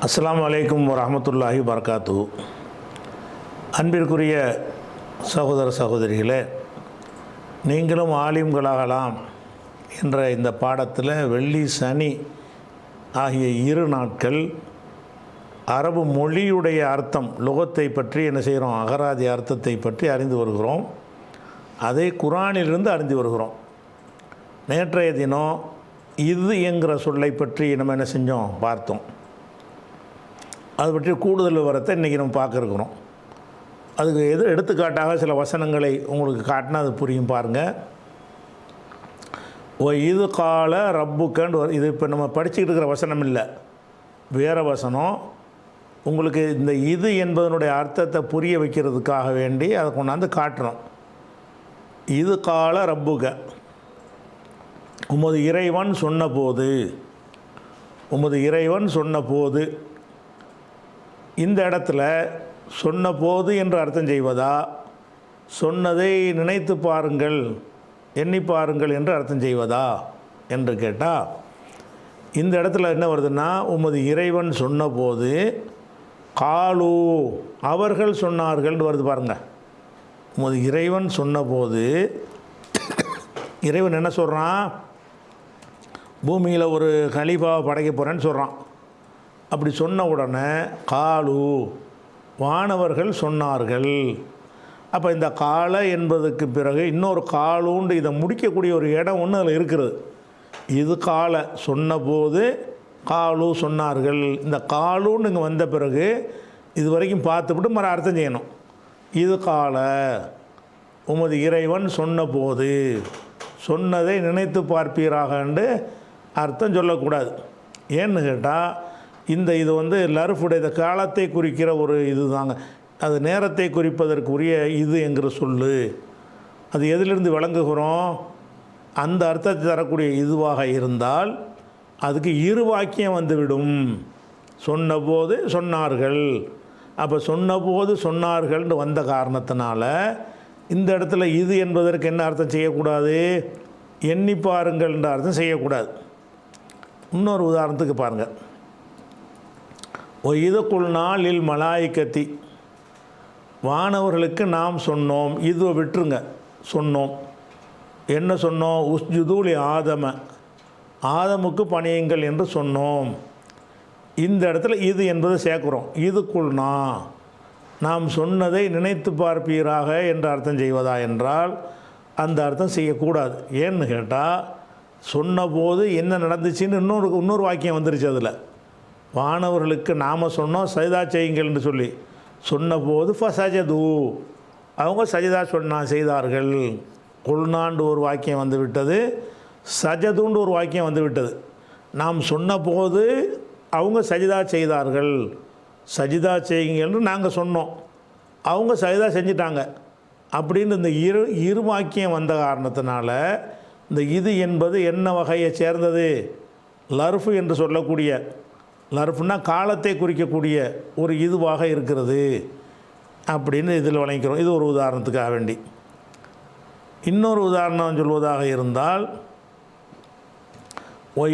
அஸ்ஸலாமு அலைக்கும் வரஹ்மத்துல்லாஹி வபரகாத்து. அன்பிற்குரிய சகோதர சகோதரிகளே, நீங்களும் ஆலிம்களாகலாம் என்ற இந்த பாடத்தில் வெள்ளி சனி ஆகிய 2 நாட்கள் அரபு மொழியுடைய அர்த்தம் லுகத்தை பற்றி என்ன செய்கிறோம், அகராதி அர்த்தத்தை பற்றி அறிந்து வருகிறோம். அதை குர்ஆனிலிருந்து அறிந்து வருகிறோம். நேற்றைய தினம் இது என்கிற சொல்லை பற்றி நம்ம என்ன செஞ்சோம், பார்த்தோம். அது பற்றி கூடுதல் விவரத்தை இன்றைக்கி நம்ம பார்க்க இருக்கிறோம். அதுக்கு எடுத்துக்காட்டாக சில வசனங்களை உங்களுக்கு காட்டினா அது புரியும். பாருங்கள். இது கால ரப்புக்கண்டு இது இப்போ நம்ம படிச்சுக்கிட்டு இருக்கிற வசனம் இல்லை, வேறு வசனம். உங்களுக்கு இந்த இது என்பதனுடைய அர்த்தத்தை புரிய வைக்கிறதுக்காக வேண்டி அதை கொண்டாந்து காட்டுறோம். இது கால ரப்புக, உமது இறைவன் சொன்னபோது, உமது இறைவன் சொன்னபோது. இந்த இடத்துல சொன்னபோது என்று அர்த்தம் செய்வதா, சொன்னதை நினைத்து பாருங்கள், எண்ணி பாருங்கள் என்று அர்த்தம் செய்வதா என்று கேட்டால், இந்த இடத்துல என்ன வருதுன்னா, உமது இறைவன் சொன்னபோது காலு அவர்கள் சொன்னார்கள் வருது. பாருங்கள். உமது இறைவன் சொன்னபோது இறைவன் என்ன சொல்கிறான், பூமியில் ஒரு கலீஃபாவை படைக்க போகிறேன்னு சொல்கிறான். அப்படி சொன்ன உடனே காலு வானவர்கள் சொன்னார்கள். அப்போ இந்த கால என்பதுக்கு பிறகு இன்னொரு காலுண்டு இதை முடிக்கக்கூடிய ஒரு இடம் ஒன்று அதில் இருக்கிறது. இது கால சொன்னபோது காலு சொன்னார்கள். இந்த காலுன்னு இங்கே வந்த பிறகு இது வரைக்கும் பார்த்துவிட்டு மறு அர்த்தம் செய்யணும். இது கால உமது இறைவன் சொன்னபோது, சொன்னதை நினைத்து பார்ப்பீராகண்டு அர்த்தம் சொல்லக்கூடாது. ஏன்னு கேட்டால், இது வந்து லர்ஃபுடைய இந்த காலத்தை குறிக்கிற ஒரு இது தாங்க. அது நேரத்தை குறிப்பதற்குரிய இது என்கிற சொல்லு. அது எதிலிருந்து விளங்குகிறோம், அந்த அர்த்தத்தை தரக்கூடிய இதுவாக இருந்தால் அதுக்கு 2 வாக்கியம் வந்துவிடும். சொன்னபோது சொன்னார்கள். அப்போ சொன்னபோது சொன்னார்கள்னு வந்த காரணத்தினால இந்த இடத்துல இது என்பதற்கு என்ன அர்த்தம் செய்யக்கூடாது, எண்ணி பாருங்கள்ன்ற அர்த்தம் செய்யக்கூடாது. இன்னொரு உதாரணத்துக்கு பாருங்கள். இதுக்குள் நாளில் மலாய்க்கத்தி, வானவர்களுக்கு நாம் சொன்னோம். இது விட்டுருங்க, சொன்னோம். என்ன சொன்னோம், உஸ்ஜுதூலி ஆதம, ஆதமுக்கு பணியுங்கள் என்று சொன்னோம். இந்த இடத்துல இது என்பது சேர்க்குறோம். இதுக்குள்னா நாம் சொன்னதை நினைத்து பார்ப்பீராக என்று அர்த்தம் செய்வதா என்றால் அந்த அர்த்தம் செய்யக்கூடாது. ஏன்னு கேட்டால், சொன்னபோது என்ன நடந்துச்சுன்னு இன்னொரு வாக்கியம் வந்துருச்சு. அதில் வானவர்களுக்கு நாம் சொன்னோம் சஜிதா செய்யுங்கள் என்று சொல்லி சொன்னபோது ஃபசஜது, அவங்க சஜிதா செய்தார்கள். குல்னாண்டு ஒரு வாக்கியம் வந்து விட்டது, சஜதுண்டு ஒரு வாக்கியம் வந்து விட்டது. நாம் சொன்னபோது அவங்க சஜிதா செய்தார்கள். சஜிதா செய்யுங்கள்னு நாங்கள் சொன்னோம், அவங்க சஜிதா செஞ்சிட்டாங்க அப்படின்னு இந்த இரு வாக்கியம் வந்த காரணத்தினால இந்த இது என்பது என்ன வகையை சேர்ந்தது, லர்ஃபு என்று சொல்லக்கூடிய, லர்ஃப்னா காலத்தை குறிக்கக்கூடிய ஒரு இதுவாக இருக்கிறது அப்படின்னு இதில் வழங்கிக்கிறோம். இது ஒரு உதாரணத்துக்காக வேண்டி. இன்னொரு உதாரணம் சொல்வதாக இருந்தால்,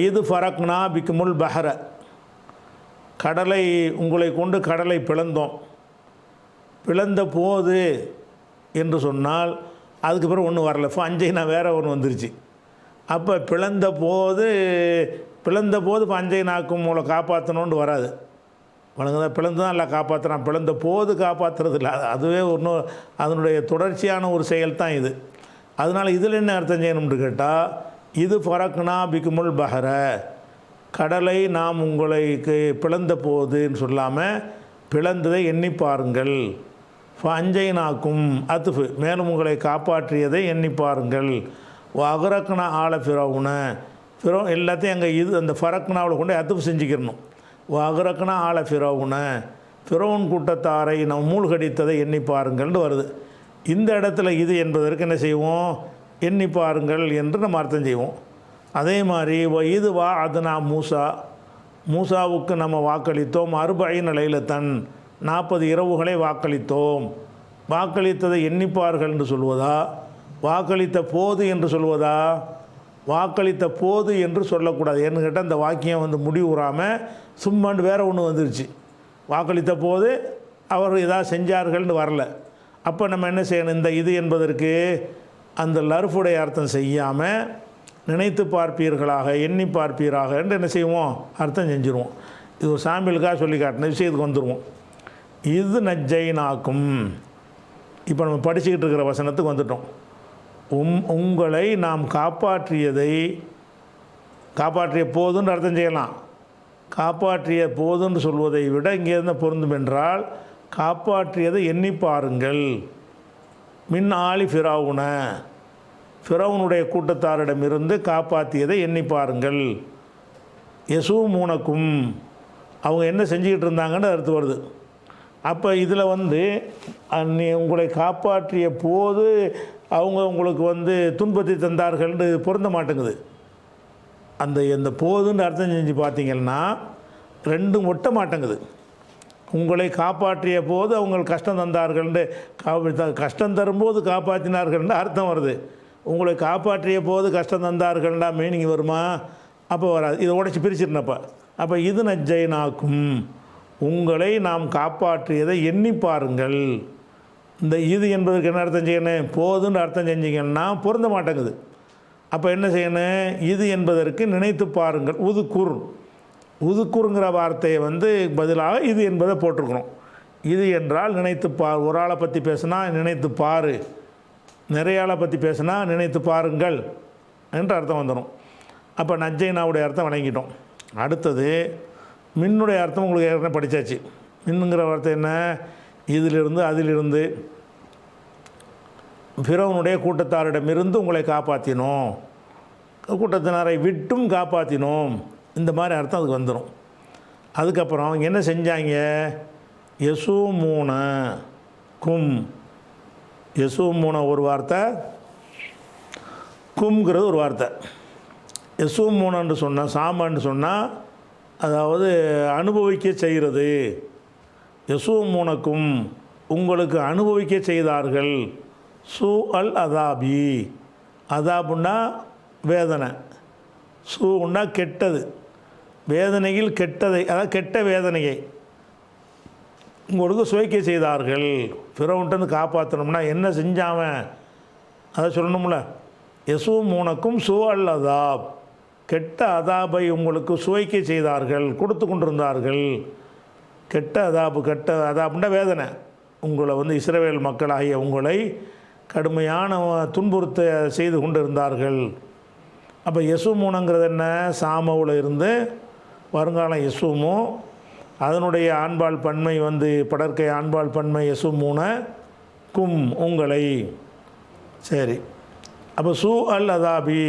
இது ஃபரக்னா பிக்குமுல் பஹர, கடலை உங்களை கொண்டு கடலை பிளந்தோம். பிளந்த போது என்று சொன்னால் அதுக்கு பிறகு ஒன்றும் வரல, ஃபஞ்சைனா வேறு ஒன்று வந்துருச்சு. அப்போ பிளந்த போது இப்போ அஞ்சை நாக்கும் மூலம் காப்பாற்றணுன்னு வராது. வழங்குதா, பிளந்து தான் எல்லாம் காப்பாற்றுறான், பிளந்த போது காப்பாற்றுறது இல்லை. அதுவே ஒன்றும் அதனுடைய தொடர்ச்சியான ஒரு செயல் தான் இது. அதனால் இதில் என்ன அர்த்தம் செய்யணும்னு கேட்டால், இது ஃபரக்னா பிக்குமுல் பஹர, கடலை நாம் உங்களுக்கு பிளந்த போதுன்னு சொல்லாமல் பிளந்ததை எண்ணி பாருங்கள். அஞ்சை நாக்கும் அத்துஃபு, மேலும் உங்களை காப்பாற்றியதை எண்ணி பாருங்கள். அகரக்னா ஆல ஃபிரௌன, எல்லாத்தையும் அங்கே இது அந்த ஃபரக்னாவில் கொண்டு அத்துஃபு செஞ்சுக்கிறணும். அகரக்னா ஆல ஃபிரௌன, ஃபிரௌன் கூட்டத்தாரை நாம் மூழ்கடித்ததை எண்ணி பாருங்கள்னு வருது. இந்த இடத்துல இது என்பதற்கு என்ன செய்வோம், எண்ணி பாருங்கள் என்று நம்ம அர்த்தம் செய்வோம். அதே மாதிரி இது அதனா மூசாவுக்கு நம்ம வாக்களித்தோம். 40 லைலத்தன், 40 இரவுகளை வாக்களித்தோம். வாக்களித்ததை எண்ணிப்பார்கள் என்று சொல்வதா, வாக்களித்த போது என்று சொல்வதா, வாக்களித்த போது என்று சொல்லக்கூடாது. ஏன்னு கேட்டால் அந்த வாக்கியம் வந்து முடிவுறாமல் சும்மாண்டு வேறு ஒன்று வந்துருச்சு. வாக்களித்த போது அவர் ஏதாவது செஞ்சார்கள்னு வரல. அப்போ நம்ம என்ன செய்யணும், இந்த இது என்பதற்கு அந்த லர்ஃபுடைய அர்த்தம் செய்யாமல் நினைத்து பார்ப்பீர்களாக, எண்ணி பார்ப்பீராக என்று என்ன செய்வோம், அர்த்தம் செஞ்சுருவோம். இது ஒரு சாம்பிளுக்காக சொல்லி காட்டின விஷயத்துக்கு வந்துடுவோம். இது நஜ்ஜைனாக்கும். இப்போ நம்ம படிச்சுக்கிட்டு இருக்கிற வசனத்துக்கு வந்துட்டோம். உங்களை நாம் காப்பாற்றிய போதுன்னு அர்த்தம் செய்யலாம். காப்பாற்றிய போதுன்னு சொல்வதை விட இங்கே என்ன பொருந்தும் என்றால், காப்பாற்றியதை எண்ணி பாருங்கள். மின் ஆலி ஃபிரௌனுடைய கூட்டத்தாரிடமிருந்து காப்பாற்றியதை எண்ணி பாருங்கள். யசூமூனக்கும், அவங்க என்ன செஞ்சுக்கிட்டு இருந்தாங்கன்னு அர்த்தம் வருது. அப்போ இதில் வந்து உங்களை காப்பாற்றிய போது அவங்க உங்களுக்கு வந்து துன்பத்தை தந்தார்கள்னு பொருந்த மாட்டேங்குது. அந்த போதுன்னு அர்த்தம் செஞ்சு பார்த்தீங்கன்னா ரெண்டும் ஒட்ட மாட்டேங்குது. உங்களை காப்பாற்றிய போது அவங்க கஷ்டம் தந்தார்கள்னு, கஷ்டம் தரும்போது காப்பாற்றினார்கள்னு அர்த்தம் வருது. உங்களை காப்பாற்றிய போது கஷ்டம் தந்தார்கள்னா மீனிங் வருமா? அப்போ வராது. இதை உடச்சி பிரிச்சிருந்தப்போ அப்போ இது நஜ்ஜைனாக்கும், உங்களை நாம் காப்பாற்றியதை எண்ணி பாருங்கள். இந்த இது என்பதற்கு என்ன அர்த்தம் செய்யணும், போதுன்னு அர்த்தம் செஞ்சிங்கன்னா பொருந்த மாட்டேங்குது. அப்போ என்ன செய்யணும், இது என்பதற்கு நினைத்து பாருங்கள். உதுக்குருங்கிற வார்த்தையை வந்து பதிலாக இது என்பதை போட்டிருக்கணும். இது என்றால் நினைத்து பார். ஒரு ஆளை பற்றி பேசுனா நினைத்து பாரு, நிறைய ஆளை பற்றி பேசுனா நினைத்து பாருங்கள் என்று அர்த்தம் வந்துடும். அப்போ நஜ்ஜைனாவுடைய அர்த்தம் வழங்கிட்டோம். அடுத்தது மின்னுடைய அர்த்தம் உங்களுக்கு ஏற்கனவே படித்தாச்சு. மின்னுங்கிற வார்த்தை என்ன, இதிலிருந்து அதிலிருந்து ஃபிரௌனுடைய கூட்டத்தாரிடமிருந்து உங்களை காப்பாற்றினோம், கூட்டத்தினரை விட்டும் காப்பாற்றினோம், இந்த மாதிரி அர்த்தம் அதுக்கு வந்துடும். அதுக்கப்புறம் அவங்க என்ன செஞ்சாங்க, யசூமூன ஒரு வார்த்தை, கும்ங்கிறது ஒரு வார்த்தை. யசூமூனன்னு சொன்னால், சாமன்னு சொன்னால் அதாவது அனுபவிக்க செய்கிறது. யசூமூனக்கும், உங்களுக்கு அனுபவிக்க செய்தார்கள். அதாபி, அதாபுன்னா வேதனை, சூன்னா கெட்டது, வேதனையில் கெட்டதை, அதாவது கெட்ட வேதனையை உங்களுக்கு சுவைக்க செய்தார்கள். ஃபிரௌன்ட்டேருந்து காப்பாற்றணும்னா என்ன செஞ்சாவன் அதை சொல்லணும்ல. யசூமூனக்கும் அதாப், கெட்ட அதாபை உங்களுக்கு சுவைக்க செய்தார்கள், கொடுத்து கொண்டிருந்தார்கள். கெட்ட அதாப்புன்னா வேதனை, உங்களை வந்து இஸ்ரவேல் மக்களாகிய உங்களை கடுமையான துன்புறுத்த செய்து கொண்டிருந்தார்கள். அப்போ யசூமூனங்கிறது என்ன, சாமவில் இருந்து வருங்காலம் யசூமு, அதனுடைய ஆண்பால் பன்மை வந்து படற்கை ஆண்பால் பன்மை யசூமூன கும், உங்களை. சரி, அப்போ அதாபி,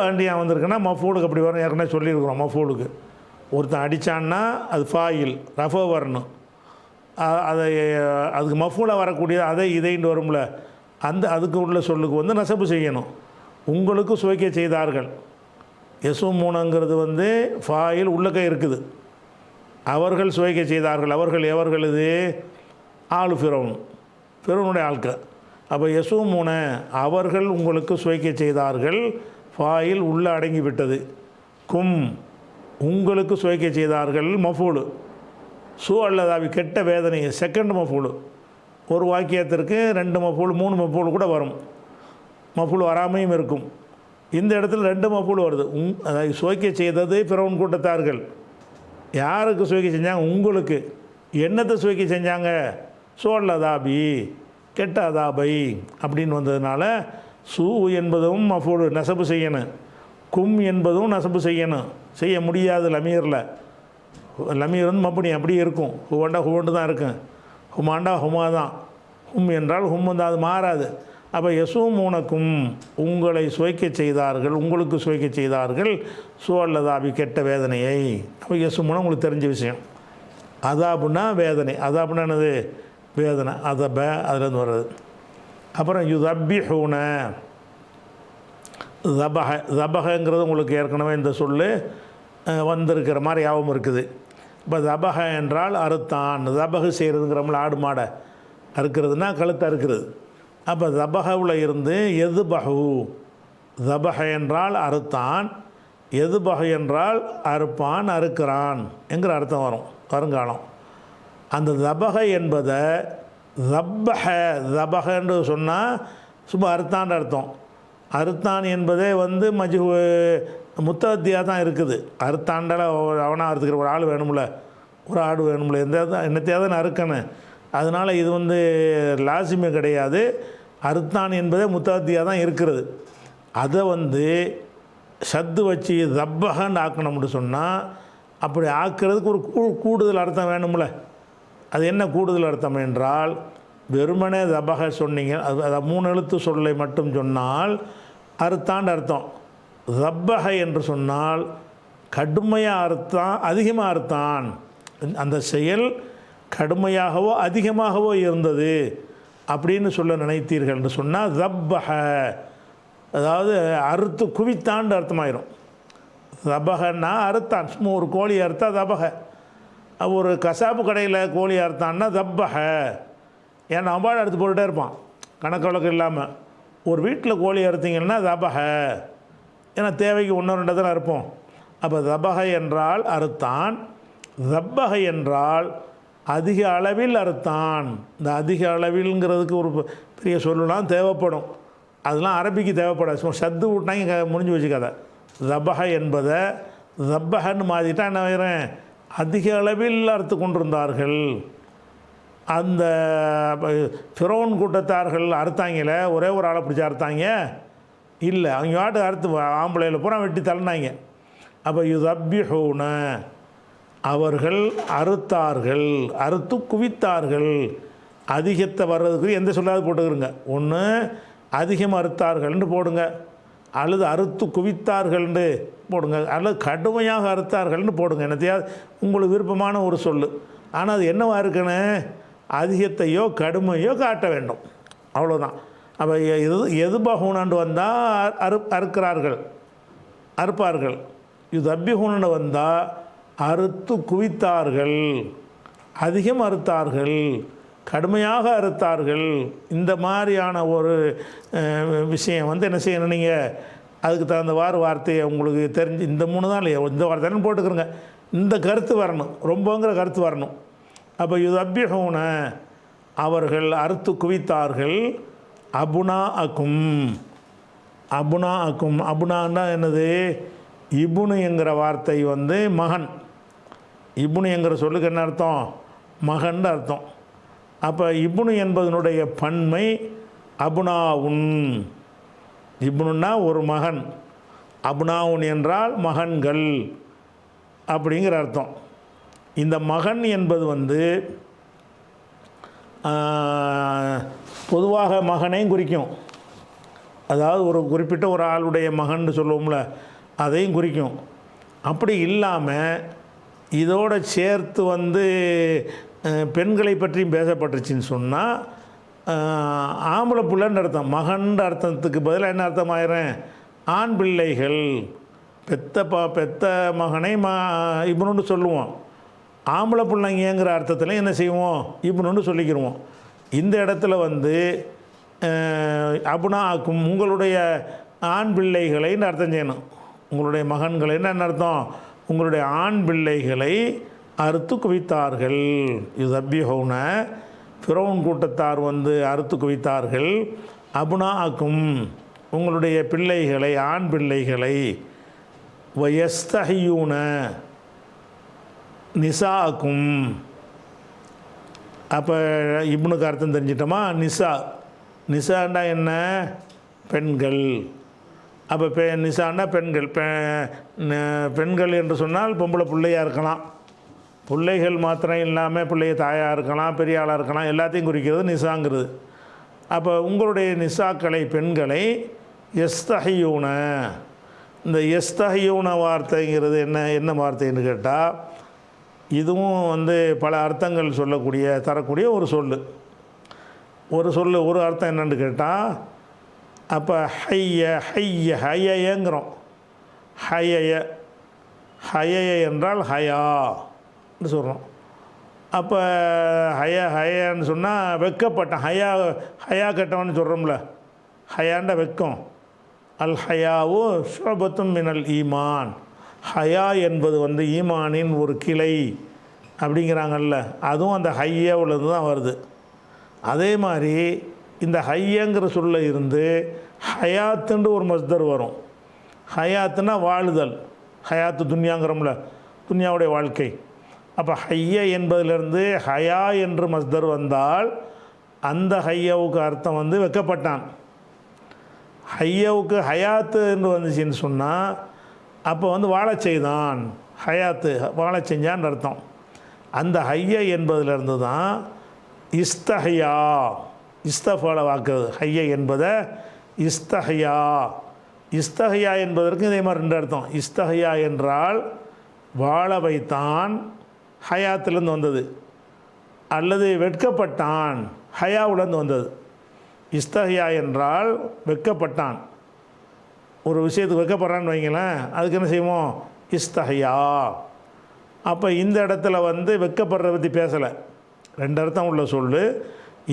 ஆண்டியாக வந்திருக்குன்னா மஃபூலுக்கு அப்படி வரும். ஏற்கனவே சொல்லியிருக்கிறோம். மஃபூலுக்கு ஒருத்தன் அடித்தான்னா அது ஃபாயில் ரஃபோ வரணும். அதை அதுக்கு மஃபூலாக வரக்கூடிய அதை இதைன்னு வரும்ல, அதுக்கு உள்ள சொல்லுக்கு வந்து நசபு செய்யணும். உங்களுக்கு சுவைக்க செய்தார்கள். யசூமூனங்கிறது வந்து ஃபாயில் உள்ளக்கை இருக்குது. அவர்கள் சுவைக்க செய்தார்கள். அவர்கள் எவர்கள், இது ஆளு ஃபிரௌனுடைய ஆட்கள். அப்போ யசூமூன, அவர்கள் உங்களுக்கு சுவைக்க செய்தார்கள். ஃபாயில் உள்ளே அடங்கிவிட்டது. கும், உங்களுக்கு சுவைக்க செய்தார்கள். மஃபூலு அதாபி, கெட்ட வேதனை, செகண்ட் மஃபூலு. ஒரு வாக்கியத்திற்கு 2 மஃபூல் 3 மஃபூல் கூட வரும். மஃபூல் வராமையும் இருக்கும். இந்த இடத்துல 2 மஃபூல் வருது. அதாவது சுவைக்க செய்தது ஃபிரௌன் கூட்டத்தார்கள். யாருக்கு சுவைக்க செஞ்சாங்க, உங்களுக்கு. என்னத்தை சுவைக்க செஞ்சாங்க, அதாபி, கெட்ட அதாபை அப்படின்னு வந்ததுனால சூ என்பதும் மஃபூல் நசபு செய்யணும், கும் என்பதும் நசபு செய்யணும். செய்ய முடியாது லமீரில். லமீர் வந்து மப்படி அப்படியே இருக்கும். ஹுவண்டு தான் இருக்கும். ஹுமாண்டா ஹுமா தான். ஹும் என்றால் ஹும் வந்து அது மாறாது. அப்போ யசூமூனக்கும், உங்களை சுவைக்க செய்தார்கள், உங்களுக்கு சுவைக்க செய்தார்கள். அதாபி, கெட்ட வேதனையை. அப்போ யசூமூன உங்களுக்கு தெரிஞ்ச விஷயம். அதாபுன்னா வேதனை, அதாபுன்னா என்னது, வேதனை, அதப அதுலேருந்து வர்றது. அப்புறம் யுதப்பிஹூன, தபஹங்கிறது உங்களுக்கு ஏற்கனவே இந்த சொல்லு வந்திருக்கிற மாதிரி யாபம் இருக்குது. இப்போ தபஹ என்றால் அறுத்தான். தபகு செய்கிறதுங்கிறோம்ல, ஆடு மாடை அறுக்கிறதுனா கழுத்தை அறுக்கிறது. அப்போ தபஹவில் இருந்து எதுபஹு, தபஹ என்றால் அறுத்தான், எதுபஹ என்றால் அறுப்பான், அறுக்கிறான் என்கிற அர்த்தம் வரும் வருங்காலம். அந்த தபஹ என்பதை தப்பஹ தபஹ என்று சொன்னால் சும்மா அறுத்தான்னு அர்த்தம். அறுத்தான் என்பதே வந்து முத்தத்தியாக தான் இருக்குது. அறுத்தாண்டால் அவனாக அறுத்துக்கிற ஒரு ஆள் வேணும்ல, ஒரு ஆடு வேணும்ல, என்னத்தையாவது நான் அறுக்கணும். அதனால் இது வந்து லாசிமே கிடையாது. அறுத்தான் என்பதே முத்தத்தியாக தான் இருக்கிறது. அதை வந்து சத்து வச்சு தப்பகன்னு ஆக்கணும்னு சொன்னால் அப்படி ஆக்கிறதுக்கு ஒரு கூடுதல் அர்த்தம் வேணும்ல. அது என்ன கூடுதல் அர்த்தம் என்றால், வெறுமனே தபக சொன்னீங்க, அது 3 எழுத்து சொல்லை மட்டும் சொன்னால் அறுத்தாண்டு அர்த்தம். தப்பக என்று சொன்னால் கடுமையாக அறுத்தான், அதிகமாக அறுத்தான், அந்த செயல் கடுமையாகவோ அதிகமாகவோ இருந்தது அப்படின்னு சொல்ல நினைத்தீர்கள் என்று சொன்னால் தப்பக, அதாவது அறுத்து குவித்தாண்டு அர்த்தமாயிரும். தபகன்னா அறுத்தான், சும்மா ஒரு கோழி அறுத்தா தபக. ஒரு கசாப்பு கடையில் கோழி அறுத்தான்னா தப்பக. ஏன்னா அம்பாடு அறுத்து போட்டுகிட்டே இருப்பான் கணக்கு வழக்கு இல்லாமல். ஒரு வீட்டில் கோழி அறுத்தீங்கன்னா தபக, ஏன்னா தேவைக்கு 1-2 தான் அறுப்போம். அப்போ தபக என்றால் அறுத்தான், தப்பக என்றால் அதிக அளவில் அறுத்தான். இந்த அதிக அளவில்ங்கிறதுக்கு ஒரு பெரிய சொல்லலாம் தேவைப்படும். அதெல்லாம் அரபிக்கு தேவைப்படாது, சும்மா சத்து விட்டாங்க முடிஞ்சு வச்சுக்காத. தபக என்பதை தப்பகன்னு மாற்றிட்டா என்ன ஆகிறேன், அதிக அளவில் அறுத்து கொண்டிருந்தார்கள். அந்த ஃபிரௌன் கூட்டத்தார்கள் அறுத்தாங்களே, ஒரே ஒரு ஆளை பிடிச்சி அறுத்தாங்க இல்லை, அவங்க வாட்டு அறுத்து ஆம்பளையில் பூரா வெட்டி தள்ளினாங்க. அப்போ யுதப்பிஹூன, அவர்கள் அறுத்தார்கள், அறுத்து குவித்தார்கள். அதிகத்தை வர்றதுக்கு எந்த சொல்லாவது போட்டுக்கிறங்க. ஒன்று அதிகம் அறுத்தார்கள்னு போடுங்க, அல்லது அறுத்து குவித்தார்கள்னு போடுங்க, அல்லது கடுமையாக அறுத்தார்கள்னு போடுங்க. என்னத்தையாவது உங்களுக்கு விருப்பமான ஒரு சொல். ஆனால் அது என்னவா இருக்குன்னு அதிகத்தையோ கடுமையோ காட்ட வேண்டும், அவ்வளோதான். அப்போ எதுபஹூனண்டு வந்தால் அறுக்கிறார்கள், அறுப்பார்கள். யுதப்பிஹூனண்டு வந்தால் அறுத்து குவித்தார்கள், அதிகம் அறுத்தார்கள், கடுமையாக அறுத்தார்கள். இந்த மாதிரியான ஒரு விஷயம் வந்து என்ன செய்யணும், நீங்கள் அதுக்கு தகுந்தவாறு வார்த்தையை உங்களுக்கு தெரிஞ்சு இந்த 3 தான் இல்லையா, இந்த வார்த்தைன்னு போட்டுக்கிறோங்க. இந்த கருத்து வரணும், ரொம்பங்கிற கருத்து வரணும். அப்போ யுதப்பிஹூன, அவர்கள் அறுத்து குவித்தார்கள். அபுனா அக்கும், அபுனா அக்கும், அபுனான்னா என்னது, இபுனு என்கிற வார்த்தை வந்து மகன். இபுனு என்கிற சொல்லுக்கு என்ன அர்த்தம், மகன் அர்த்தம். அப்போ இபுனு என்பதனுடைய பன்மை அபுனாவுன். இபுனுன்னா ஒரு மகன், அபுனாவுன் என்றால் மகன்கள் அப்படிங்கிற அர்த்தம். இந்த மகன் என்பது வந்து பொதுவாக மகனையும் குறிக்கும், அதாவது ஒரு குறிப்பிட்ட ஒரு ஆளுடைய மகன் சொல்லுவோம்ல, அதையும் குறிக்கும். அப்படி இல்லாமல் இதோடு சேர்த்து வந்து பெண்களை பற்றியும் பேசப்பட்டுருச்சின்னு சொன்னால் ஆம்பளை பிள்ளைன்னு அர்த்தம். மகன்ற அர்த்தத்துக்கு பதிலாக என்ன அர்த்தம் ஆயிரும், ஆண் பிள்ளைகள். பெத்த மகனை இப்னுன்னு சொல்லுவோம். ஆம்பளை பிள்ளைங்கிற அர்த்தத்தில் என்ன செய்வோம், இப்னுன்னு சொல்லிக்கிடுவோம். இந்த இடத்துல வந்து அபுனா ஆக்கும், உங்களுடைய ஆண் பிள்ளைகளைன்னு அர்த்தம் செய்யணும். உங்களுடைய மகன்களை என்ன அர்த்தம், உங்களுடைய ஆண் பிள்ளைகளை அறுத்து குவித்தார்கள். யுதப்பிஹூன, ஃபிரௌன் கூட்டத்தார் வந்து அறுத்து குவித்தார்கள். அபுனா ஆக்கும், உங்களுடைய பிள்ளைகளை, ஆண் பிள்ளைகளை. வயஸ்தஹியூன நிசாக்கும். அப்போ இப்னுக்கு அர்த்தம் தெரிஞ்சிட்டோமா, நிசா. நிசாண்டா என்ன, பெண்கள். அப்போ நிசாண்டா பெண்கள். பெண்கள் என்று சொன்னால் பொம்பளை பிள்ளையாக இருக்கலாம், பிள்ளைகள் மாத்திரம் இல்லாமல் பிள்ளைய தாயாக இருக்கலாம், பெரிய ஆளாக இருக்கலாம், எல்லாத்தையும் குறிக்கிறது நிசாங்கிறது. அப்போ உங்களுடைய நிசாக்களை, பெண்களை. எஸ்தஹியூன, இந்த எஸ்தஹியூன வார்த்தைங்கிறது என்ன வார்த்தைன்னு கேட்டால், இதுவும் வந்து பல அர்த்தங்கள் தரக்கூடிய ஒரு சொல். ஒரு அர்த்தம் என்னென்னு கேட்டால், அப்போ ஹையங்கிறோம். ஹயய என்றால் ஹயான்னு சொல்கிறோம். அப்போ ஹயான்னு சொன்னால் வெக்கப்பட்டான், ஹயா கட்டவன்னு சொல்கிறோம்ல, ஹயாண்ட வெக்கம். அல் ஹயாவு ஷுபத்தும் மினல் ஈமான். ஹயா என்பது வந்து ஈமானின் ஒரு கிளை அப்படிங்கிறாங்கல்ல, அதுவும் அந்த ஹையாவிலேருந்து தான் வருது. அதே மாதிரி இந்த ஹையங்கிற சொல்ல இருந்து ஹயாத்துன்னு ஒரு மஸ்தர் வரும். ஹயாத்துனா வாழுதல், ஹயாத்து துன்யாங்கிறோம்ல, துன்யாவுடைய வாழ்க்கை. அப்போ ஹைய என்பதிலிருந்து ஹயா என்று மஸ்தர் வந்தால் அந்த ஹையாவுக்கு அர்த்தம் வந்து வெக்கப்பட்டான். ஹையாவுக்கு ஹயாத்து என்று வந்துச்சுன்னு சொன்னால் அப்போ வந்து வாழச் செய்தான், ஹயாத்து வாழச் செஞ்சான்னு அர்த்தம். அந்த ஹைய என்பதிலிருந்து தான் இஸ்தஹயா, இஸ்தஃபால வாக்குறது. ஹைய என்பதை இஸ்தஹயா, இஸ்தஹயா என்பதற்கு இதே மாதிரி ரெண்டு அர்த்தம். இஸ்தஹயா என்றால் வாழ வைத்தான், ஹயாத்திலேருந்து வந்தது. அல்லது வெட்கப்பட்டான், ஹயாவுலேருந்து வந்தது. இஸ்தஹயா என்றால் வெட்கப்பட்டான், ஒரு விஷயத்துக்கு வெட்கப்படுறான்னு வைங்களேன், அதுக்கு என்ன செய்வோம், இஸ்தஹயா. அப்போ இந்த இடத்துல வந்து வெட்கப்படுறத பற்றி பேசலை, ரெண்டு அர்த்தம் உள்ள சொல்லு.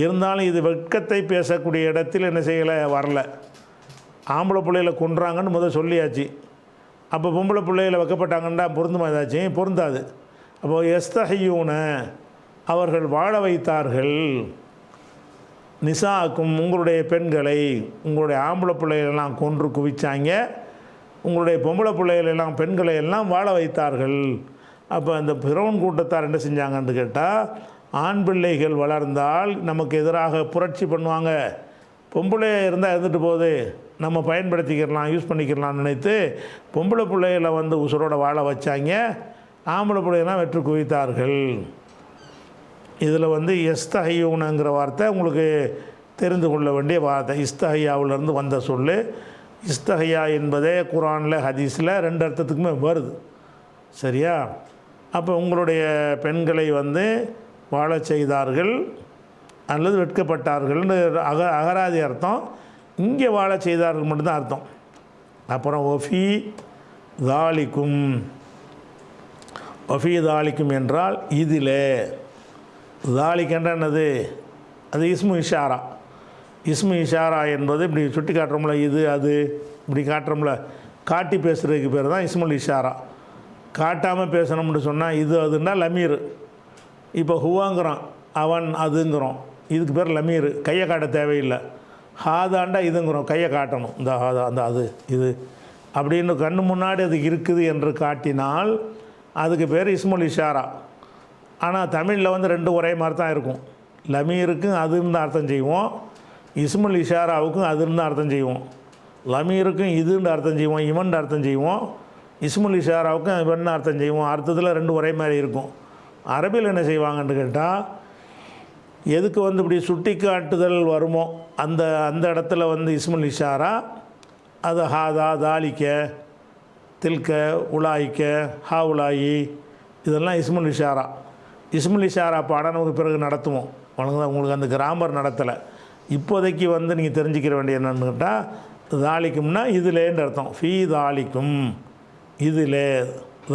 இருந்தாலும் இது வெட்கத்தை பேசக்கூடிய இடத்தில் என்ன செய்யலை, வரல. ஆம்பளை பிள்ளைகளை கொன்றாங்கன்னு முதல் சொல்லியாச்சு. அப்போ பொம்பளை பிள்ளைகளை வெக்கப்பட்டாங்கன்னா பொருந்துமா? ஏதாச்சும் பொருந்தாது. அப்போது எஸ்தஹியூன அவர்கள் வாழ வைத்தார்கள், நிசாக்கும் உங்களுடைய பெண்களை, உங்களுடைய ஆம்பளை பிள்ளைகளெல்லாம் கொன்று குவிச்சாங்க, உங்களுடைய பொம்பளை பிள்ளைகளெல்லாம் பெண்களை எல்லாம் வாழ வைத்தார்கள். அப்போ அந்த பிறவன் கூட்டத்தார் என்ன செஞ்சாங்கன்னு கேட்டால், ஆண் பிள்ளைகள் வளர்ந்தால் நமக்கு எதிராக புரட்சி பண்ணுவாங்க, பொம்பளை இருந்தால் இருந்துட்டு போகுது, நம்ம பயன்படுத்திக்கிறலாம், யூஸ் பண்ணிக்கிறலாம்னு நினைத்து பொம்பளை பிள்ளைகளை வந்து உசுரோட வாழ வச்சாங்க, ஆம்பளை பிள்ளைகள்லாம் வெற்றி குவித்தார்கள். இதில் வந்து எஸ்தஹையூனங்கிற வார்த்தை உங்களுக்கு தெரிந்து கொள்ள வேண்டிய வார்த்தை. இஸ்தஹையாவிலேருந்து வந்த சொல். இஸ்தஹையா என்பதே குரானில் ஹதீஸில் ரெண்டு அர்த்தத்துக்குமே வருது, சரியா? அப்போ உங்களுடைய பெண்களை வந்து வாழ செய்தார்கள் அல்லது வெட்கப்பட்டார்கள்னு அகராதி அர்த்தம். இங்கே வாழ செய்தார்கள் மட்டும்தான் அர்த்தம். அப்புறம் ஒஃபி தாலிக்கும், ஒஃபி தாலிக்கும் என்றால் இதில். தாலிக்கென்ற என்னது, அது இஸ்மு இஷாரா. இஸ்மு இஷாரா என்பது இப்படி சுட்டி காட்டுறோம்ல, இது அது இப்படி காட்டுறோம்ல, காட்டி பேசுகிறதுக்கு பேர் தான் இஸ்முல் இஷாரா. காட்டாமல் பேசணும்னு சொன்னால் இது அதுன்னா லமீர். இப்போ ஹுவாங்கிறோம், அவன் அதுங்கிறோம், இதுக்கு பேர் லமீர், கையை காட்ட தேவையில்லை. ஹாதாண்டா இதுங்கிறோம், கையை காட்டணும், இந்த ஹாதா அந்த அது இது அப்படின்னு கண்ணு முன்னாடி அது இருக்குது என்று காட்டினால் அதுக்கு பேர் இஸ்முல் இஷாரா. ஆனால் தமிழில் வந்து ரெண்டு ஒரே மாதிரி தான் இருக்கும். லமீருக்கும் அதுன்னு தான் அர்த்தம் செய்வோம், இஸ்முல் இஷாராவுக்கும் அதுன்னு தான் அர்த்தம் செய்வோம். லமீருக்கும் இதுன்னு அர்த்தம் செய்வோம், இவன் அர்த்தம் செய்வோம். இஸ்முல் இஷாராவுக்கும் இவன் அர்த்தம் செய்வோம். அர்த்தத்தில் ரெண்டு ஒரே மாதிரி இருக்கும். அரபியில் என்ன செய்வாங்கன்னு கேட்டால், எதுக்கு வந்து இப்படி சுட்டி காட்டுதல் வருமோ அந்த அந்த இடத்துல வந்து இஸ்முல் இஷாரா, அது ஹாதா, தாலிக்க, தில்க, உலாய்க்க, ஹா உலாயி, இதெல்லாம் இஸ்முல் இஷாரா. இஸ்முல் இஷாரா பாடம் நமக்கு பிறகு நடத்துவோம். உங்களுக்கு அந்த கிராமர் நடத்தலை. இப்போதைக்கு வந்து நீங்கள் தெரிஞ்சுக்கிற வேண்டிய என்னென்னு கேட்டால், தாலிக்கும்னா இதிலேன்னு அர்த்தம். ஃபீ தாலிக்கும், இதில்.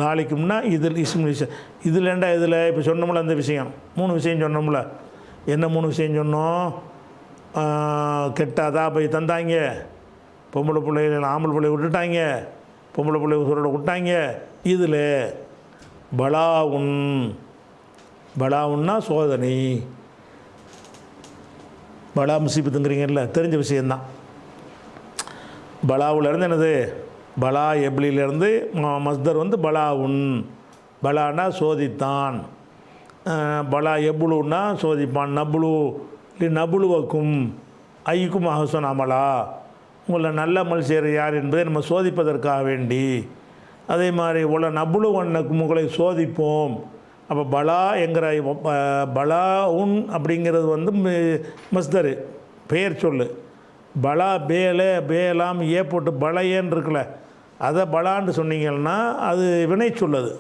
தாலிக்கும்னா இதில் இஸ்முல் இஷா. இதிலேண்டா இதில். இப்போ சொன்னோம்ல அந்த விஷயம், 3 விஷயம் சொன்னோம்ல. என்ன 3 விஷயம் சொன்னோம்? கெட்ட அதாபை தந்தாங்க, பொம்பளை பிள்ளைகள் ஆம்பளை பிள்ளைய விட்டுட்டாங்க, பொம்பளை பிள்ளை உசுரோட விட்டாங்க. இதில் பலாவுன், பலாவுன்னா சோதனை. பலா முசீபத்துங்கிறீங்கல்ல, தெரிஞ்ச விஷயந்தான். பலாவுலேருந்து என்னது, பலா எப்ளிலேருந்து மஸ்தர் வந்து பலாவுன். பலானா சோதித்தான், பலா எபுலுன்னா சோதிப்பான். நபுலு நபுலுவக்கும் ஐக்கும் அஹ்சன் அமலா, உங்களை நல்ல அமல் செய்கிற யார் என்பதை நம்ம சோதிப்பதற்காக வேண்டி. அதே மாதிரி உள்ள நபுலு வண்ணக்கும் உங்களை சோதிப்போம். அப்போ பலா என்கிற பலா உன் அப்படிங்கிறது வந்து மஸ்தரு, பெயர் சொல்லு. பலா பேலே பேலாம் ஏ போட்டு பலையேன்னு இருக்குல்ல, அதை பலான்னு சொன்னீங்கன்னா அது வினை சொல்லுது.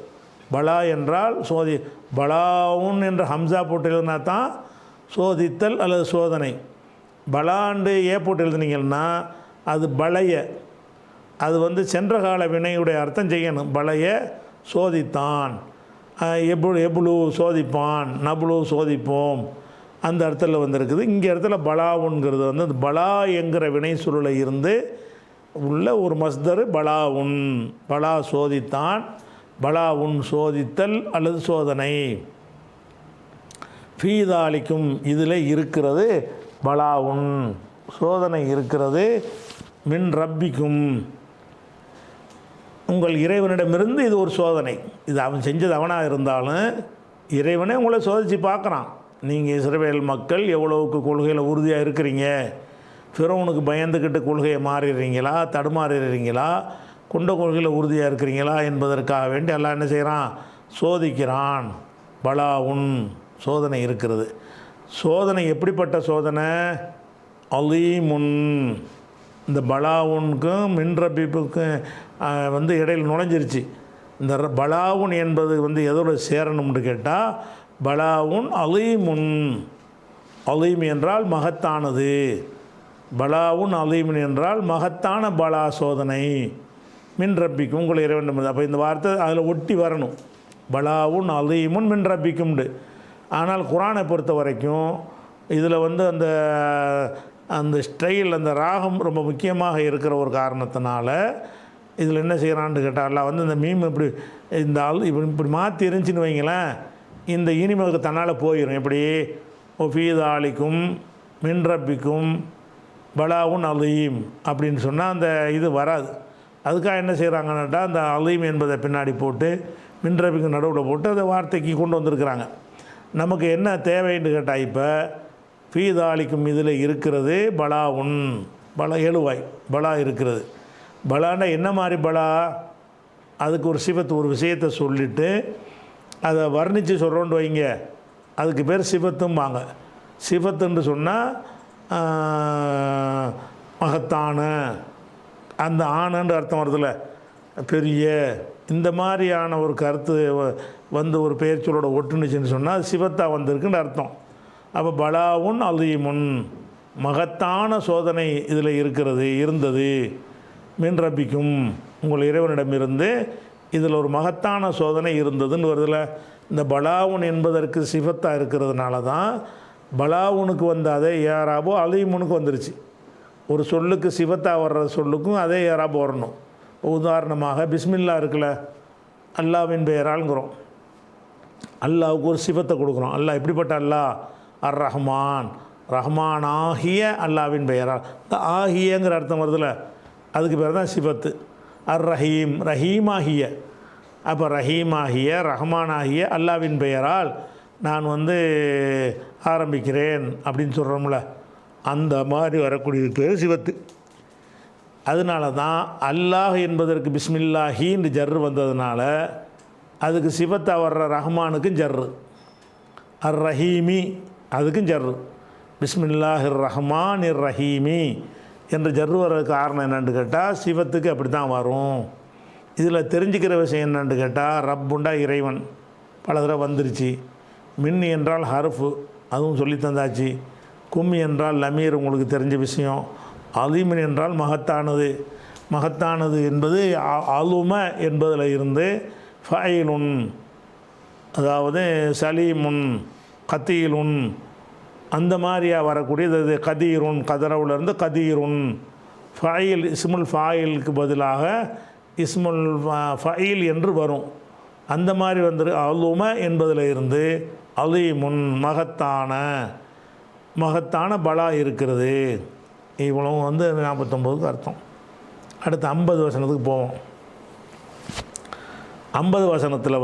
பலா என்றால் சோதி. பலாவுன் என்ற ஹம்சா போட்டு எழுதினா தான் சோதித்தல் அல்லது சோதனை. பலாண்டு ஏ போட்டு எழுதுனீங்கன்னா அது பலைய, அது வந்து சென்ற கால வினையுடைய அர்த்தம் செய்யணும். பலைய சோதித்தான், எபுலு சோதிப்பான், நபுலு சோதிப்போம், அந்த இடத்துல வந்திருக்குது. இங்கே இடத்துல பலாவுங்கிறது வந்து அந்த பலா என்கிற வினை சுருளை இருந்து உள்ள ஒரு மஸ்தர் பலாவுன், பலா சோதித்தான், பலாவுன் சோதித்தல் அல்லது சோதனை. ஃபீதாலிக்கும் இதில் இருக்கிறது, பலாவுன் சோதனை இருக்கிறது, மின் ரப்பிக்கும் உங்கள் இறைவனிடமிருந்து இது ஒரு சோதனை. இது அவன் செஞ்சது அவனாக இருந்தாலும் இறைவனே உங்களை சோதித்து பார்க்குறான். நீங்கள் இஸ்ரவேல் மக்கள் எவ்வளவுக்கு கொள்கையில் உறுதியாக இருக்கிறீங்க, ஃபிரௌனுக்கு பயந்துக்கிட்டு கொள்கையை மாறிடுறீங்களா, தடுமாறுறீங்களா, கொண்ட கொள்கையில் உறுதியாக இருக்கிறீங்களா என்பதற்காக வேண்டி அல்லாஹ் என்ன செய்கிறான், சோதிக்கிறான். பலாவுன் சோதனை இருக்கிறது. சோதனை எப்படிப்பட்ட சோதனை, அலீமுன். இந்த பலாவுனுக்கும் மின்ரபிப்புக்கும் இடையில் நுழைஞ்சிருச்சு. இந்த பலாவுன் என்பது எதோட சேரணும்னு கேட்டால், பலாவுன் அலீமுன். அலீம் என்றால் மகத்தானது, பலாவுன் அலீமுன் என்றால் மகத்தான பலா சோதனை. மின் ரப்பிக்கும் உங்களை இறைவன். அப்போ இந்த வார்த்தை அதில் ஒட்டி வரணும், பலாவுன் அலீமுன் மின் ரப்பிக்கும்ண்டு. ஆனால் குரானை பொறுத்த வரைக்கும் இதில் அந்த அந்த ஸ்டைல், அந்த ராகம் ரொம்ப முக்கியமாக இருக்கிற ஒரு காரணத்தினால இதில் என்ன செய்கிறான்னு கேட்டால், இந்த மீம் இப்படி இந்த இப்படி மாற்றி இருந்துச்சின்னு வைங்களேன், இந்த இனிமலுக்கு தன்னால் போயிடும். எப்படி ஒஃபீதாலிக்கும் மின்ரப்பிக்கும் பலாவுன் அலீம் அப்படின்னு சொன்னால் அந்த இது வராது. அதுக்காக என்ன செய்கிறாங்கன்னாட்டா, அந்த அலீம் என்பதை பின்னாடி போட்டு மின்ரப்பிக்கும் நடுவில் போட்டு அந்த வார்த்தைக்கு கொண்டு வந்திருக்கிறாங்க. நமக்கு என்ன தேவைன்னு கேட்டால், இப்போ ஃபீதாலிக்கும் இதில் இருக்கிறது பலாவுன், பலா எழுவாய் பலா இருக்கிறது. பலான்னா என்ன மாதிரி பலா, அதுக்கு ஒரு சிவத்து, ஒரு விஷயத்தை சொல்லிவிட்டு அதை வர்ணித்து சொல்கிறோன்னு வைங்க, அதுக்கு பேர் சிவத்தும்பாங்க. சிவத்துன்னு சொன்னால் மகத்தான, அந்த ஆனன்ற அர்த்தம் வருதுல்ல, பெரிய, இந்த மாதிரியான ஒரு கருத்து ஒரு பெயர் சொல்லோட ஒட்டுனுச்சுன்னு சொன்னால் அது சிவத்தாக வந்திருக்குன்னு அர்த்தம். அப்போ பலாவுன் அலீமுன் மகத்தான சோதனை இதில் இருந்தது. மின் ரப்பிக்கும் உங்கள் இறைவனிடமிருந்து இதில் ஒரு மகத்தான சோதனை இருந்ததுன்னு வருதில்ல. இந்த பலாவுன் என்பதற்கு சிவத்தாக இருக்கிறதுனால தான் பலாவுனுக்கு அதே ஏராபோ அலீமுனுக்கு வந்துருச்சு. ஒரு சொல்லுக்கு சிவத்தாக வர்ற சொல்லுக்கும் அதே ஏராபோ வரணும். உதாரணமாக பிஸ்மில்லா இருக்குல்ல, அல்லாவின் பெயரால்ங்கிறோம், அல்லாவுக்கு ஒரு சிவத்தை கொடுக்குறோம். அல்லாஹ் எப்படிப்பட்ட அல்லாஹ், அர் ரஹ்மான், ரஹ்மான் ஆகிய அல்லாவின் பெயரால். இந்த ஆகியங்கிற அர்த்தம் வருதுல்ல, அதுக்கு பேர் தான் சிவத்து. அர் ரஹீம், ரஹீமாகிய. அப்போ ரஹீமாகிய ரஹ்மானாகிய அல்லாவின் பெயரால் நான் ஆரம்பிக்கிறேன் அப்படின்னு சொல்கிறோம்ல, அந்த மாதிரி வரக்கூடிய பேர் சிவத்து. அதனால தான் அல்லாஹ் என்பதற்கு பிஸ்மில்லாஹின்னு ஜர்ரு வந்ததுனால அதுக்கு சிவத்தாக வர்ற ரஹ்மானுக்கும் ஜர்ரு, அர் ரஹீமி அதுக்கும் ஜர்ரு. பிஸ்மில்லாஹிர் ரஹ்மானிர் ரஹீமி என்ற ஜர்ரு வர்றதுக்கு காரணம் என்னென்னு கேட்டால், சிவத்துக்கு அப்படி தான் வரும். இதில் தெரிஞ்சுக்கிற விஷயம் என்னென்னு கேட்டால், ரப்புண்டா இறைவன் பல தடவை வந்துருச்சு. மின் என்றால் ஹர்ஃபு, அதுவும் சொல்லி தந்தாச்சு. கும்மி என்றால் லமீர், உங்களுக்கு தெரிஞ்ச விஷயம். அலீமன் என்றால் மகத்தானது. மகத்தானது என்பது அலும என்பதில் இருந்து ஃபைலுன், அதாவது சலீமுன், கத்தீலுன், அந்த மாதிரியாக வரக்கூடியது. கதீருன், கதரவுலேருந்து கதீருன். ஃபைல் இஸ்முல் ஃபாயிலுக்கு பதிலாக இஸ்முல் ஃபைல் என்று வரும். அந்த மாதிரி அலும என்பதில் இருந்து அலீமுன் மகத்தான பலா இருக்கிறது. இவ்வளவு 49க்கு அர்த்தம். அடுத்து 50 வசனத்துக்கு போவோம். 50 வசனத்தில்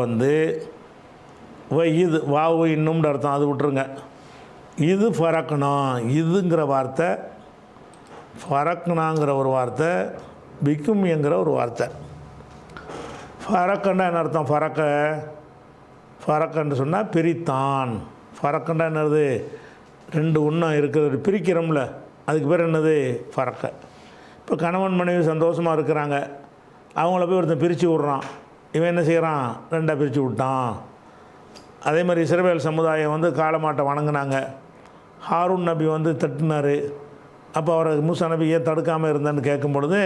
இது வாவு இன்னும்ன்ற அர்த்தம், அது விட்டுருங்க. இது ஃபரக்னா, இதுங்கிற வார்த்தை, ஃபரக்னாங்கிற ஒரு வார்த்தை, பிக்கும் என்கிற ஒரு வார்த்தை. ஃபரக்கண்டா என்ன அர்த்தம்? ஃபரக்கன்னு சொன்னால் பிரித்தான். ஃபரக்கண்டா என்னது? 2 ஒன்றும் இருக்கிறது பிரிக்கிறோம்ல, அதுக்கு பேர் என்னது? ஃபரக்க. இப்போ கணவன் மனைவி சந்தோஷமாக இருக்கிறாங்க, அவங்கள போய் ஒருத்தன் பிரித்து விட்றான். இவன் என்ன செய்கிறான்? 2ஆக பிரித்து விட்டான். அதே மாதிரி இஸ்ரவேல் சமுதாயம் காளமாட்டை வணங்கினாங்க. ஹாரூன் நபி தட்டினார். அப்போ அவரை மூசா நபி ஏன் தடுக்காமல் இருந்தேன்னு கேட்கும் பொழுது,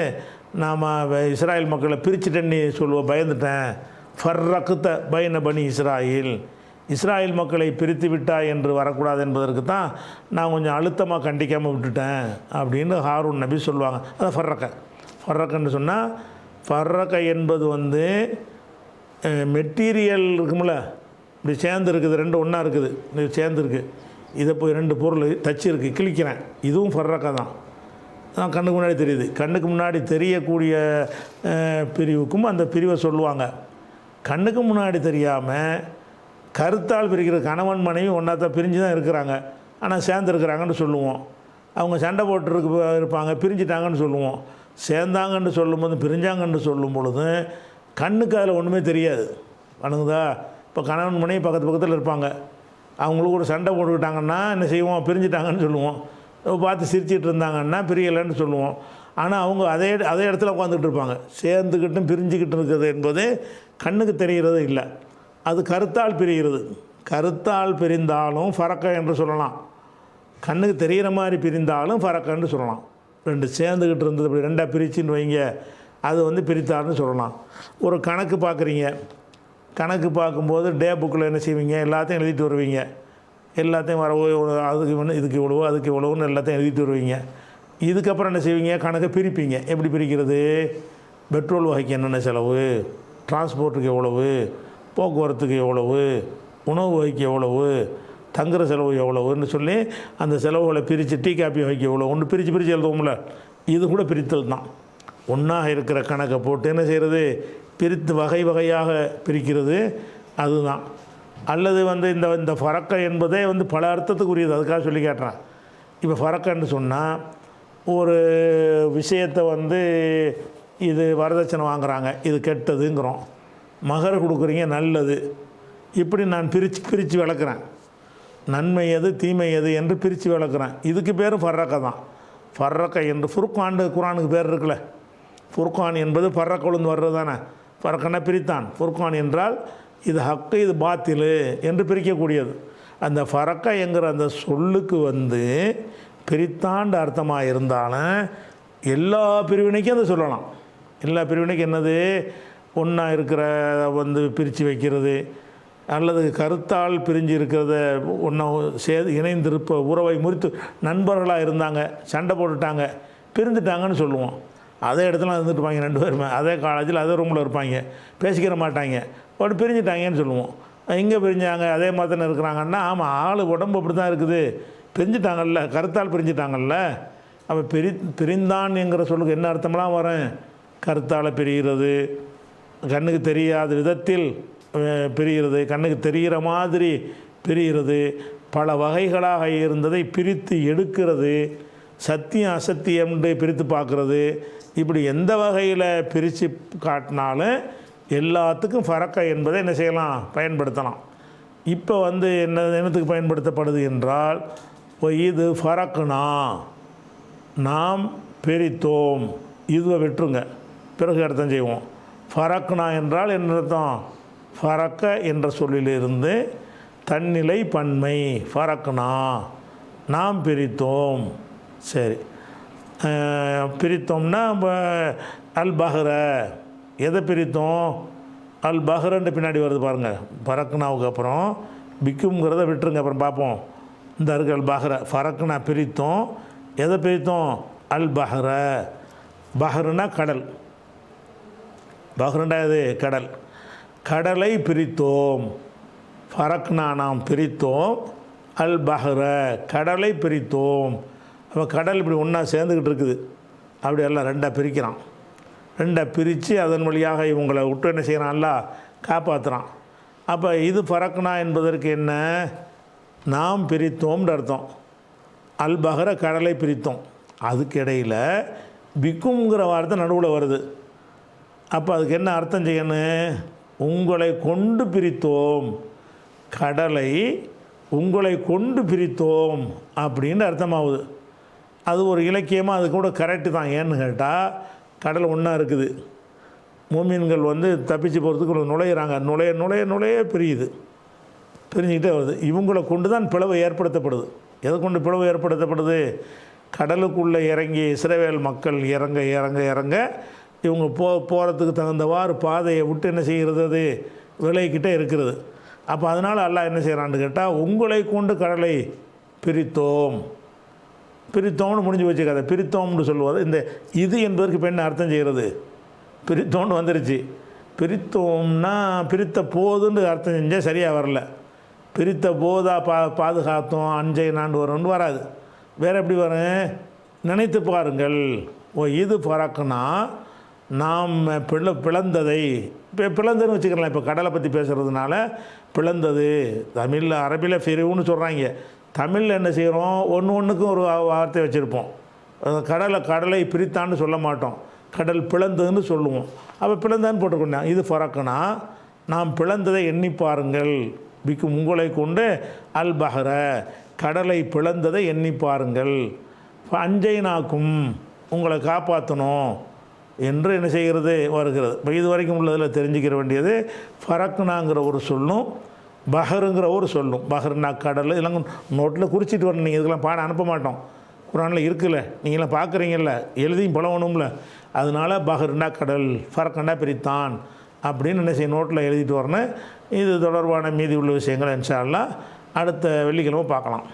நாம் இஸ்ராயல் மக்களை பிரிச்சுட்டேன்னு நீ சொல்லுவோம், பயந்துட்டேன். ஃபர்ரக்குத்த பைன பனி இஸ்ராயல் மக்களை பிரித்து விட்டா என்று வரக்கூடாது என்பதற்கு தான் நான் கொஞ்சம் அழுத்தமாக கண்டிக்காமல் விட்டுட்டேன் அப்படின்னு ஹாரூன் நபி சொல்லுவாங்க. அதை ஃபர்ரக்கன்னு சொன்னால் ஃபர்ரக்க என்பது வந்து மெட்டீரியல் இருக்குமில்ல, இப்படி சேர்ந்து இருக்குது, ரெண்டு ஒன்றா இருக்குது, இது சேர்ந்துருக்கு, இதை போய் ரெண்டு பொருள் தச்சு இருக்குது, கிழிக்கிறேன், இதுவும் ஃபர்ரக்க தான். அதான் கண்ணுக்கு முன்னாடி தெரியுது. கண்ணுக்கு முன்னாடி தெரியக்கூடிய பிரிவுக்கும் அந்த பிரிவை சொல்லுவாங்க. கண்ணுக்கு முன்னாடி தெரியாமல் கருத்தால் பிரிக்கிற கணவன் மனைவி ஒன்றா தான் பிரிஞ்சு தான் இருக்கிறாங்க, ஆனால் சேர்ந்துருக்கிறாங்கன்னு சொல்லுவோம். அவங்க சண்டை போட்டுருக்கு இருப்பாங்க, பிரிஞ்சிட்டாங்கன்னு சொல்லுவோம். சேர்ந்தாங்கன்னு சொல்லும்போது பிரிஞ்சாங்கன்னு சொல்லும் பொழுது கண்ணுக்கு அதில் ஒன்றுமே தெரியாது. வணங்குதா? இப்போ கணவன் மனைவி பக்கத்து பக்கத்தில் இருப்பாங்க, அவங்களுக்கு கூட சண்டை போட்டுக்கிட்டாங்கன்னா என்ன செய்வோம்? பிரிஞ்சிட்டாங்கன்னு சொல்லுவோம். பார்த்து சிரிச்சிட்டு இருந்தாங்கன்னா பிரியலைன்னு சொல்லுவோம். ஆனால் அவங்க அதே இடத்துல உட்காந்துக்கிட்டு இருப்பாங்க. சேர்ந்துக்கிட்டும் பிரிஞ்சுக்கிட்டு இருக்கிறது என்பது கண்ணுக்கு தெரிகிறது இல்லை, அது கருத்தால் பிரிகிறது. கருத்தால் பிரிந்தாலும் ஃபரக்க என்று சொல்லலாம், கண்ணுக்கு தெரிகிற மாதிரி பிரிந்தாலும் ஃபரக்கன்னு சொல்லலாம். ரெண்டு சேர்ந்துக்கிட்டு இருந்தது அப்படி ரெண்டாக பிரிச்சுன்னு வைங்க, அது வந்து பிரித்தார்னு சொல்லலாம். ஒரு கணக்கு பார்க்குறீங்க, கணக்கு பார்க்கும்போது டே புக்கில் என்ன செய்வீங்க? எல்லாத்தையும் எழுதிட்டு வருவீங்க. எல்லாத்தையும் வரவோ அதுக்கு வந்து இதுக்கு இவ்வளவோ அதுக்கு இவ்வளோன்னு எல்லாத்தையும் எழுதிட்டு வருவீங்க. இதுக்கப்புறம் என்ன செய்வீங்க? கணக்கை பிரிப்பீங்க. எப்படி பிரிக்கிறது? பெட்ரோல் வகைக்கு என்னென்ன செலவு, டிரான்ஸ்போர்ட்டுக்கு எவ்வளவு, போக்குவரத்துக்கு எவ்வளவு, உணவு வகைக்கு எவ்வளவு, தங்குற செலவு எவ்வளவுன்னு சொல்லி அந்த செலவுகளை பிரித்து டீ காப்பி வகைக்கு எவ்வளோ ஒன்று பிரித்து எழுதுவோம்ல, இது கூட பிரித்தல் தான். ஒன்றாக இருக்கிற கணக்கை போட்டு என்ன செய்கிறது? பிரித்து வகை வகையாக பிரிக்கிறது அதுதான். அல்லது வந்து இந்த ஃபரக்க என்பதே வந்து பல அர்த்தத்துக்குரியது, அதுக்காக சொல்லி கேட்டுறேன். இப்போ ஃபரக்கன்னு சொன்னால் ஒரு விஷயத்தை வந்து இது வரதட்சணை வாங்குகிறாங்க, இது கெட்டதுங்கிறோம், மகர் கொடுக்குறீங்க நல்லது, இப்படி நான் பிரித்து விளக்குறேன். நன்மை எது தீமை எது என்று பிரித்து விளக்குறேன். இதுக்கு பேர் ஃபர்ரக்க தான். ஃபர்ரக்க என்று ஃபுர்கான் குரானுக்கு பேர் இருக்குல்ல, ஃபுர்கான் என்பது ஃபர்ரக்கொழுந்து வர்றது தானே. ஃபர்ரக்கன்னா பிரித்தான், ஃபுர்கான் என்றால் இது ஹக்கு இது பாத்திலு என்று பிரிக்கக்கூடியது. அந்த ஃபரக்க என்கிற அந்த சொல்லுக்கு வந்து பிரித்தாண்டு அர்த்தமாக இருந்தாலும் எல்லா பிரிவினைக்கும் அதை சொல்லலாம். எல்லா பிரிவினைக்கும் என்னது? ஒன்றா இருக்கிற வந்து பிரித்து வைக்கிறது, அல்லது கருத்தால் பிரிஞ்சு இருக்கிறத ஒன்றா இணைந்திருப்ப உறவை முறித்து நண்பர்களாக இருந்தாங்க, சண்டை போட்டுட்டாங்க, பிரிந்துட்டாங்கன்னு சொல்லுவோம். அதே இடத்துல இருந்துட்டுப்பாங்க ரெண்டு பேருமே, அதே காலேஜில் அதே ரூமில் இருப்பாங்க, பேசிக்கிற மாட்டாங்க, அப்படி பிரிஞ்சுட்டாங்கன்னு சொல்லுவோம். எங்கே பிரிஞ்சாங்க? அதே மாதிரி தானே இருக்கிறாங்கன்னா, ஆமாம், ஆள் உடம்பு அப்படி தான் இருக்குது, பிரிஞ்சுட்டாங்கல்ல, கருத்தால் பிரிஞ்சுட்டாங்கல்ல. அப்போ பிரிந்தான் என்கிற சொல்லுக்கு என்ன அர்த்தம்லாம் வரும்? கருத்தால் பிரிகிறது, கண்ணுக்கு தெரியாத விதத்தில் பிரிகிறது, கண்ணுக்கு தெரிகிற மாதிரி பிரிகிறது, பல வகைகளாக இருந்ததை பிரித்து எடுக்கிறது, சத்தியம் அசத்தியம்னு பிரித்து பார்க்குறது, இப்படி எந்த வகையில் பிரித்து காட்டினாலும் எல்லாத்துக்கும் ஃபரக்க என்பதை என்ன செய்யலாம்? பயன்படுத்தலாம். இப்போ வந்து என்னத்துக்கு பயன்படுத்தப்படுது என்றால், இது ஃபரக்குனா நாம் பிரித்தோம், இதுவை விட்டுருங்க, பிறகு அர்த்தம் செய்வோம். ஃபரக்குனா என்றால் என்ன அர்த்தம்? ஃபரக்க என்ற சொல்லிலிருந்து தன்னிலை பன்மை ஃபரக்குனா, நாம் பிரித்தோம். சரி, பிரித்தோம்னா அல் பஹ்ர, எதை பிரித்தோம்? அல் பஹ்ரன்ற பின்னாடி வருது பாருங்கள். ஃபரக்குனாவுக்கு அப்புறம் பிக்குங்கிறத விட்டுருங்க, அப்புறம் பார்ப்போம். இந்த இருக்கு அல் பஹ்ர. ஃபரக்குனா பிரித்தோம், எதை பிரித்தோம்? அல் பஹ்ர. பஹ்ருனா கடல், பஹ்ருண்டா இது கடல், கடலை பிரித்தோம். ஃபரக்னா நாம் பிரித்தோம், அல் பஹ்ர கடலை பிரித்தோம். அப்போ கடல் இப்படி ஒன்றா சேர்ந்துக்கிட்டு இருக்குது, அப்படி எல்லாம் ரெண்டாக பிரிக்கிறான். ரெண்டாக பிரித்து அதன் வழியாக இவங்களை விட்டு என்ன செய்கிறான்ல, காப்பாற்றுறான். அப்போ இது ஃபரக்னா என்பதற்கு என்ன? நாம் பிரித்தோம்னு அர்த்தம். அல் பஹ்ர கடலை பிரித்தோம். அதுக்கு இடையில் பிக்குங்கிற வார்த்தை நடுவில் வருது. அப்போ அதுக்கு என்ன அர்த்தம் செய்யணும்? உங்களை கொண்டு பிரித்தோம், கடலை உங்களை கொண்டு பிரித்தோம் அப்படின்னு அர்த்தமாகுது. அது ஒரு இலக்கியமாக அது கூட கரெக்டு தான். ஏன்னு கேட்டால், கடல் ஒன்றா இருக்குது, மூமின்கள் வந்து தப்பிச்சு போகிறதுக்கு நுழையிறாங்க, நுழைய நுழைய நுழைய பிரியுது, பிரிஞ்சுக்கிட்டே வருது. இவங்களை கொண்டு தான் பிளவு ஏற்படுத்தப்படுது. எதை கொண்டு பிளவு ஏற்படுத்தப்படுது? கடலுக்குள்ளே இறங்கி இஸ்ரவேல் மக்கள் இறங்க இறங்க இறங்க இவங்க போகிறதுக்கு தகுந்தவாறு பாதையை விட்டு என்ன செய்கிறது? அது விலகிக்கிட்டே இருக்கிறது. அப்போ அதனால் அல்லாஹ் என்ன செய்கிறான்னு கேட்டால், உங்களை கொண்டு கடலை பிரித்தோம். பிரித்தோம்னு முடிஞ்சு வச்சு கதை. பிரித்தோம்னு சொல்லுவது இந்த இது என்பதற்கு இப்போ என்ன அர்த்தம் செய்கிறது? பிரித்தோம்னு வந்துருச்சு. பிரித்தோம்னா பிரித்த போதுன்னு அர்த்தம் செஞ்சால் சரியாக வரல. பிரித்த போதா பாதுகாத்தோம் அஞ்சை நாண்டு வரும்னு வராது. வேறு எப்படி வரும்? நினைத்து பாருங்கள். இது பறக்குனா நாம் பிளந்ததை இப்போ பிளந்ததுன்னு வச்சுக்கலாம். இப்போ கடலை பற்றி பேசுகிறதுனால பிளந்தது தமிழில் அரபியில் ஃபிரிவுன்னு சொல்கிறாங்க. தமிழில் என்ன செய்கிறோம்? ஒன்றுக்கும் ஒரு வார்த்தை வச்சுருப்போம். கடலை பிரித்தான்னு சொல்ல மாட்டோம், கடல் பிளந்ததுன்னு சொல்லுவோம். அப்போ பிளந்தான்னு போட்டுக்கொண்டேன். இது பறக்குனா நாம் பிளந்ததை எண்ணி பாருங்கள். பிக்கும் உங்களை கொண்டு அல் பஹர கடலை பிளந்ததை எண்ணி பாருங்கள். அஞ்சை நாக்கும் உங்களை காப்பாற்றணும் என்று என்ன செய்கிறது வருகிறது. இப்போ இது வரைக்கும் உள்ளதில் தெரிஞ்சுக்கிற வேண்டியது ஃபரக்குனாங்கிற ஒரு சொல்லும் பஹருங்கிற ஒரு சொல்லும். பஹர்னா கடல். இதெல்லாம் நோட்டில் குறிச்சிட்டு வரணும். நீங்கள் இதெல்லாம் பாடம் அனுப்ப மாட்டோம். குரானில் இருக்குல்ல, நீங்களாம் பார்க்குறீங்கல்ல, எழுதியும் பழகணும்ல. அதனால் பஹர்னா கடல், ஃபரக்குனா பிரித்தான் அப்படின்னு என்ன செய்ய நோட்டில் எழுதிட்டு வரணும். இது தொடர்பான மீதி உள்ள விஷயங்கள் இன்ஷா அல்லாஹ் அடுத்த வெள்ளிக்கிழமை பார்க்கலாம்.